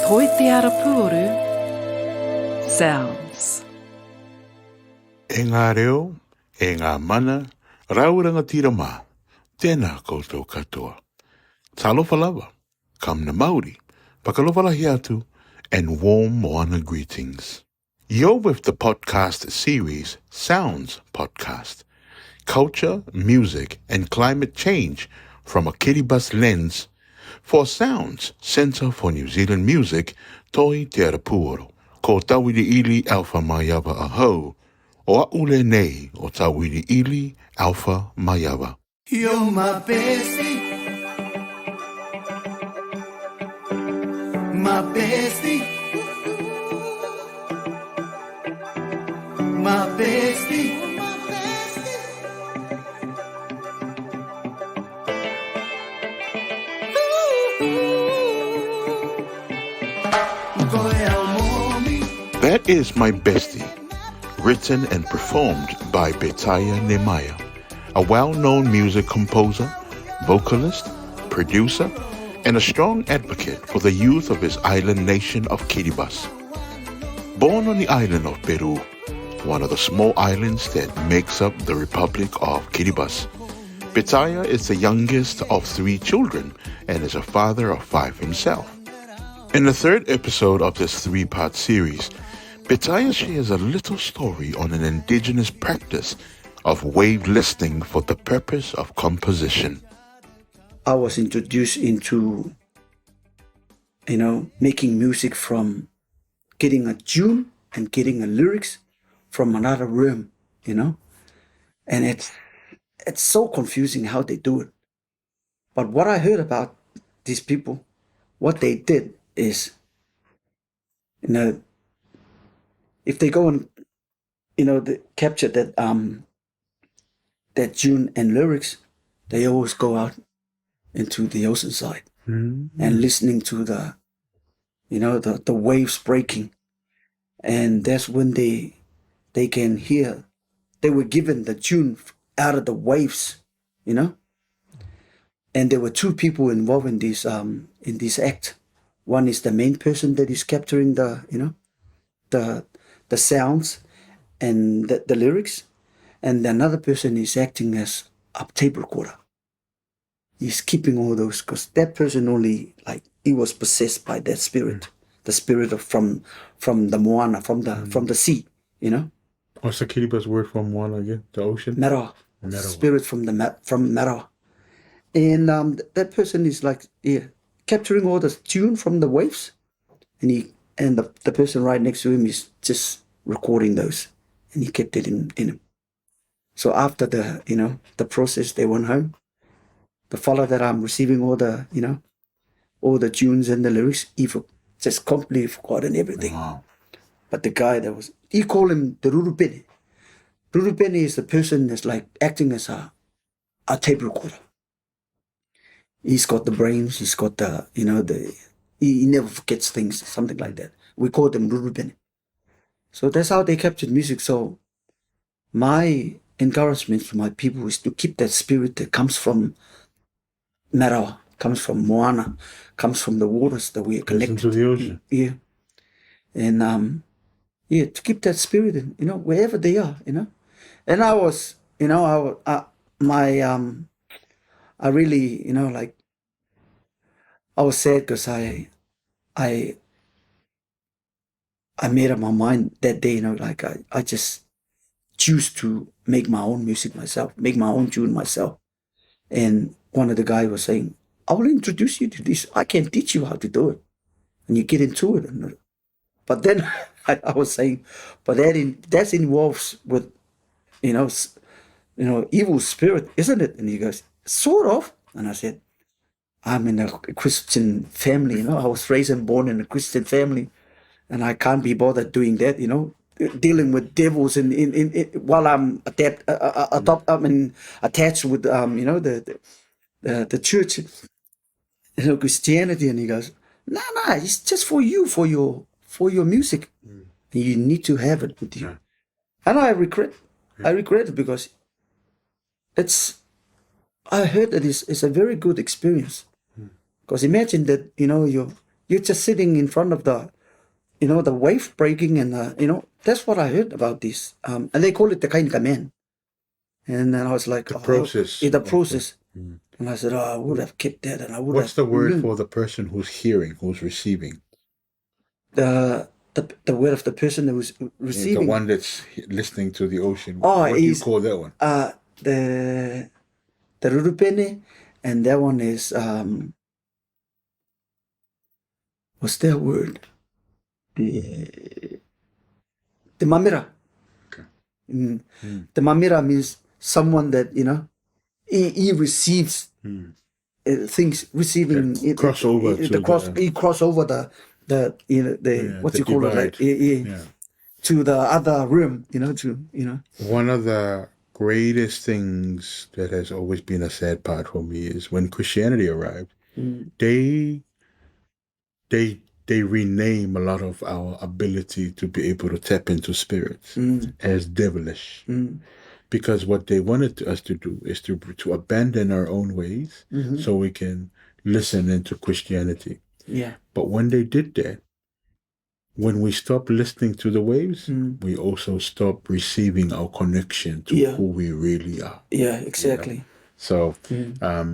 Toi te ara puoru, Sounds. E ngā reo, e ngā mana, rauranga tira mā, tēnā koutou katoa. Talofa lava, kam na Māori, pakalofa lahi atu, and warm Moana greetings. You're with the podcast series SOUNZ Podcast, Culture, Music, and Climate Change from a Kiribati lens for SOUNZ Centre for New Zealand Music, Aotearoa, ko Tau'ili'ili Alpha Maiava ahau, o Leoné o Tau'ili'ili Alpha Maiava. You're my bestie, my bestie, my bestie. That is My Bestie, written and performed by Betaia Nehemiah, a well-known music composer, vocalist, producer, and a strong advocate for the youth of his island nation of Kiribati. Born on the island of Peru, one of the small islands that makes up the Republic of Kiribati, Betaia is the youngest of 3 children and is a father of 5 himself. In the 3rd episode of this 3-part series, Betaia shares a little story on an indigenous practice of wave listening for the purpose of composition. I was introduced into, making music from getting a tune and getting a lyrics from another room, and it's so confusing how they do it. But what I heard about these people, what they did is, if they go and, they capture that tune and lyrics, they always go out into the ocean side and listening to the waves breaking. And that's when they can hear, they were given the tune out of the waves, And there were 2 people involved in this act. One is the main person that is capturing the sounds and the lyrics, and another person is acting as a tape recorder. He's keeping all those, because that person only, he was possessed by that spirit, the spirit of from the Moana, from the sea, What's the Kiribati word for Moana again? The ocean? Marawa. Spirit from Marawa. And that person is capturing all the tune from the waves, and the person right next to him is just recording those, and he kept it in him. So after the process, they went home. The fellow that I'm receiving all the tunes and the lyrics, he just completely forgotten everything. Wow. But the guy he called him the Rurupene. Rurupene is the person that's acting as a tape recorder. He's got the brains, he's got he never forgets things, something like that. We call them Rurupene. So that's how they captured music. So my encouragement to my people is to keep that spirit that comes from Marawa, comes from Moana, comes from the waters that we are connected to the ocean. Yeah. And to keep that spirit in, wherever they are, And I was, I really, I was sad because I made up my mind that day, I just choose to make my own music myself, make my own tune myself. And one of the guys was saying, I will introduce you to this. I can teach you how to do it. And you get into it. But then I was saying, but that involves with, evil spirit, isn't it? And he goes, sort of. And I said, I'm in a Christian family, I was raised and born in a Christian family, and I can't be bothered doing that, dealing with devils while I'm attached with the church, Christianity. And he goes, no, it's just for you, for your music. And you need to have it with you. And I regret it because I heard that it's a very good experience. Because imagine that, you're just sitting in front of the, the wave breaking and, that's what I heard about this. And they call it the kainka man. And then I was like, The process. The process. And I said, I would have kept that, and I would What's have. the word for the person who's hearing, who's receiving? The word of the person that was receiving. The one that's listening to the ocean. Oh, what do you call that one? The rurupene, and that one is what's that word? The mamira. Okay. The mamira means someone that he receives things, receiving he cross over the what you call divide. it, like, to the other room, One of the greatest things that has always been a sad part for me is when Christianity arrived. They rename a lot of our ability to be able to tap into spirits as devilish. Because what they wanted us to do is to abandon our own ways so we can listen into Christianity. Yeah. But when they did that, when we stop listening to the waves, we also stop receiving our connection to who we really are. Yeah, exactly. So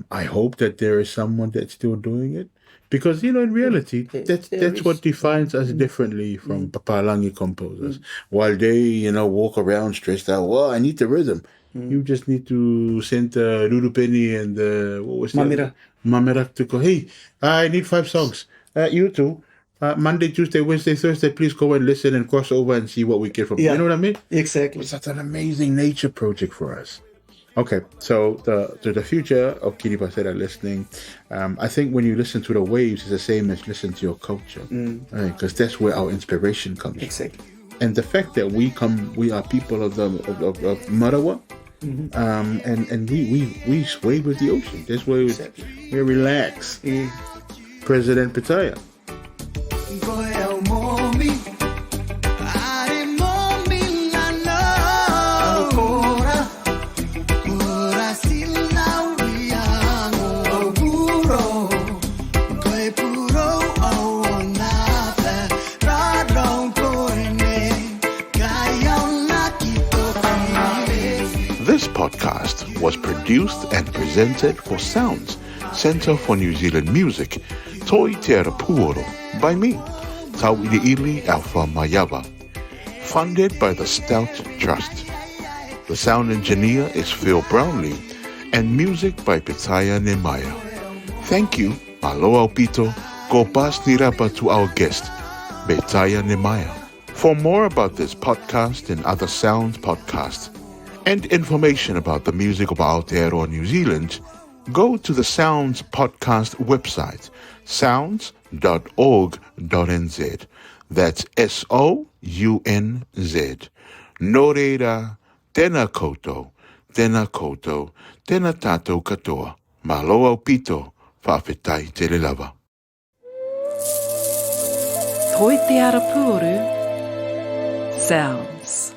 I hope that there is someone that's still doing it. Because, in reality, that's what defines us differently from Papalangi composers. While they, walk around stressed out, well, I need the rhythm. You just need to send Rurupeni and what was that? Mamira to go, hey, I need 5 songs. You too. Monday, Tuesday, Wednesday, Thursday, please go and listen and cross over and see what we get from you. You know what I mean? Exactly. It's such an amazing nature project for us. Okay, so the future of Kiribati that are listening, I think when you listen to the waves, it's the same as listen to your culture, right? Because that's where our inspiration comes. Exactly. And the fact that we are people of Marawa, and we sway with the ocean. That's why we relax. President Betaia. This podcast was produced and presented for Sounds, Centre for New Zealand Music, Aotearoa by me, Tau'ili'ili Alpha Maiava, funded by the Stout Trust. The sound engineer is Phil Brownlee, and music by Betaia Nehemiah. Thank you, aloha pito, ko pas nirapa to our guest, Betaia Nehemiah. For more about this podcast and other Sounds podcasts, and information about the music of Aotearoa New Zealand, go to the Sounds Podcast website, sounds.org.nz. That's SOUNZ. No reira, tēnā koutou, tēnā tātou katoa. Malo pito, whawhetai te lava. Toi te ara puoru, Sounds.